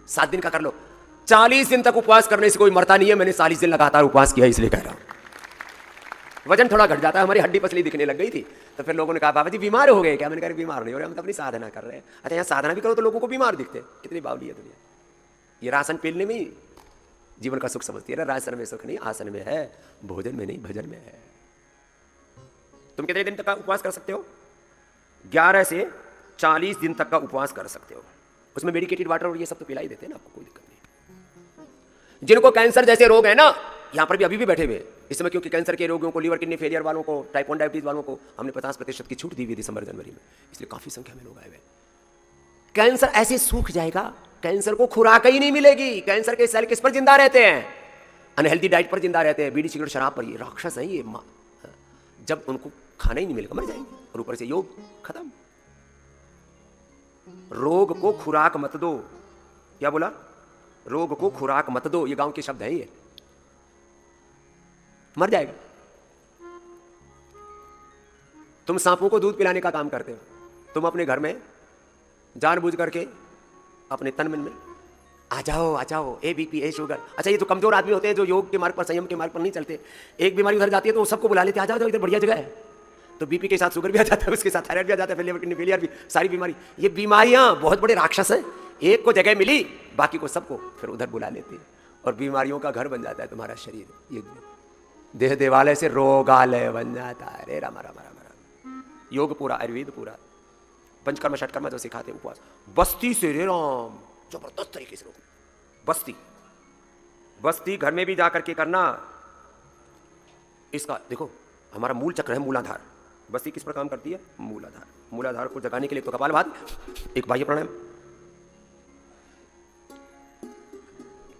7 दिन का कर लो। 40 दिन तक उपवास करने से कोई मरता नहीं है। मैंने 40 दिन लगातार उपवास किया, इसलिए कह रहा हूं। वजन थोड़ा घट जाता है, हमारी हड्डी पसली दिखने लग गई थी। तो फिर लोगों ने कहा बाबा जी बीमार हो गए क्या? मैंने कहा बीमार नहीं हो रहे, हम तो अपनी साधना कर रहे हैं। अच्छा यहाँ साधना भी करो तो लोगों को बीमार दिखते, कितनी बावली है दुनिया। ये राशन पीने में ही जीवन का सुख समझती है। राशन में सुख नहीं, आसन में है, भोजन में नहीं, भजन में है। तुम कितने दिन तक का उपवास कर सकते हो? 11 से 40 दिन तक का उपवास कर सकते हो। उसमें मेडिकेटेड वाटर और ये सब तो पिला ही देते हैं ना, आपको कोई दिक्कत नहीं। जिनको कैंसर जैसे रोग है ना, यहां पर भी अभी भी बैठे हुए इस समय, क्योंकि कैंसर के रोगियों को, लीवर किडनी फेलियर वालों को, टाइप 1 डायबिटीज वालों को हमने 50% की छूट दी हुई दिसंबर जनवरी में, इसलिए काफी संख्या में लोग आए हुए। कैंसर ऐसे सूख जाएगा, कैंसर को खुराक ही नहीं मिलेगी। कैंसर के सेल किस पर जिंदा रहते हैं? अनहेल्दी डाइट पर जिंदा रहते हैं, बीड़ी सिगरेट शराब पर। ये राक्षस है ये। जब उनको खाना ही नहीं मिलेगा मर जाएंगे। और ऊपर से योग खत्म। रोग को खुराक मत दो। क्या बोला? रोग को खुराक मत दो, ये गांव के शब्द है। ये मर जाएगा। तुम सांपों को दूध पिलाने का काम करते हो। तुम अपने घर में जानबूझ करके अपने तन मन में आ जाओ, ए बीपी, ए शुगर। अच्छा ये तो कमजोर आदमी होते हैं जो योग के मार्ग पर, संयम के मार्ग पर नहीं चलते। एक बीमारी उधर जाती है तो वो सबको बुला लेते, आ जाओ इधर बढ़िया जगह है। तो बीपी के साथ शुगर भी आ जाता है, उसके साथ थायराइड भी आ जाता है, लिवर किडनी फेलियर भी, सारी बीमारी। ये बीमारियां बहुत बड़े राक्षस हैं। एक को जगह मिली, बाकी को सबको फिर उधर बुला लेते हैं और बीमारियों का घर बन जाता है तुम्हारा शरीर। ये देह देवालय से रोगालय बन जाता है। अरे रामा रामा रामा रामा। योग पूरा, आयुर्वेद पूरा, पंचकर्म षटकर्म जो सिखाते उपवास। बस्ती से रे राम, जबरदस्त तरीके से रोक। बस्ती घर में भी जाकर के करना। इसका देखो, हमारा मूल चक्र है मूलाधार। बस्ती किस पर काम करती है? मूलाधार। मूलाधार को जगाने के लिए तो कपालभाति, एक बाह्य प्राणायाम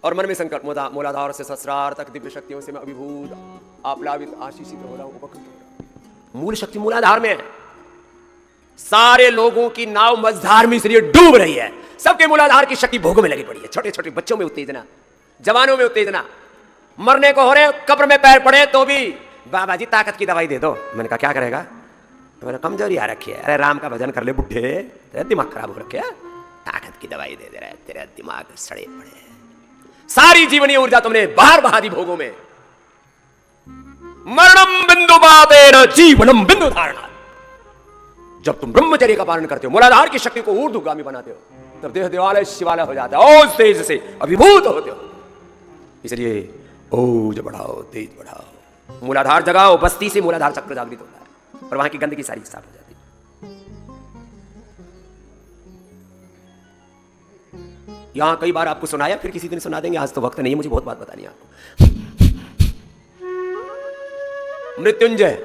और मन में संकल्प। मूलाधार से सहस्रार तक दिव्य शक्तियों से मैं अभिभूत, आप्लावित, आशीषित हो रहा हूं, उपकृत हो रहा हूं। मूल शक्ति मूलाधार में है। सारे लोगों की नाव मझधार में इसलिए डूब रही है। सबके मूलाधार की शक्ति भोगों में लगी पड़ी है। छोटे छोटे बच्चों में उत्तेजना, जवानों में उत्तेजना, मरने को हो रहे, कब्र में पैर पड़े तो भी बाबा जी ताकत की दवाई दे दो। मैंने कहा क्या करेगा? मैंने कमजोरी आ रखी है। अरे राम का भजन कर ले बुढ़े, तेरा दिमाग खराब हो रखे है, ताकत की दवाई दे रहा है, तेरा दिमाग सड़े पड़े हैं। सारी जीवनी ऊर्जा तुमने बाहर बहा दी भोगों में। मरणम बिंदु पापेन जीवनम बिंदु धारणा। जब तुम ब्रह्मचर्य का पालन करते हो, मूलाधार की शक्ति को ऊर्ध्वगामी बनाते हो, तब देह देवालय शिवालय हो जाता है और तेज से अभिभूत होते हो। इसलिए ओज बढ़ाओ, तेज बढ़ाओ, मूलाधार जगाओ। बस्ती से मूलाधार चक्र जागृत होता है और वहां की गंदगी सारी साफ हो जाती है। यहां कई बार आपको सुनाया, फिर किसी दिन सुना देंगे, आज तो वक्त नहीं है, मुझे बहुत बात बतानी है आपको। मृत्युंजय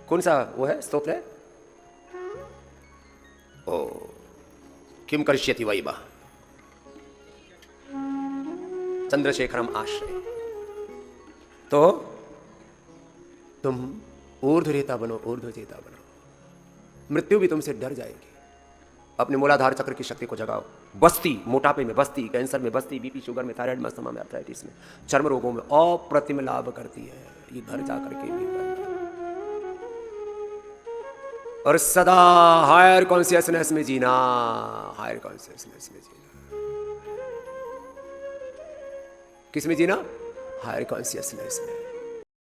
कौन सा वो है स्तोत्र है? ओ किम करिष्यति वैवा चंद्रशेखरम आश्रय। तो तुम ऊर्ध्वरेता बनो, ऊर्ध्वजेता बनो। मृत्यु भी तुमसे डर जाएगी। अपने मूलाधार चक्र की शक्ति को जगाओ। बस्ती, मोटापे में बस्ती, कैंसर में बस्ती, बीपी शुगर में, थायराइड में, अस्थमा में, आर्थराइटिस में, चर्म रोगों में अप्रतिम लाभ करती है। ये घर जाकर के भी करना। और सदा हायर कॉन्शियसनेस में जीना, हायर कॉन्शियसनेस में जीना। किस में जीना? हायर कॉन्शियसनेस में।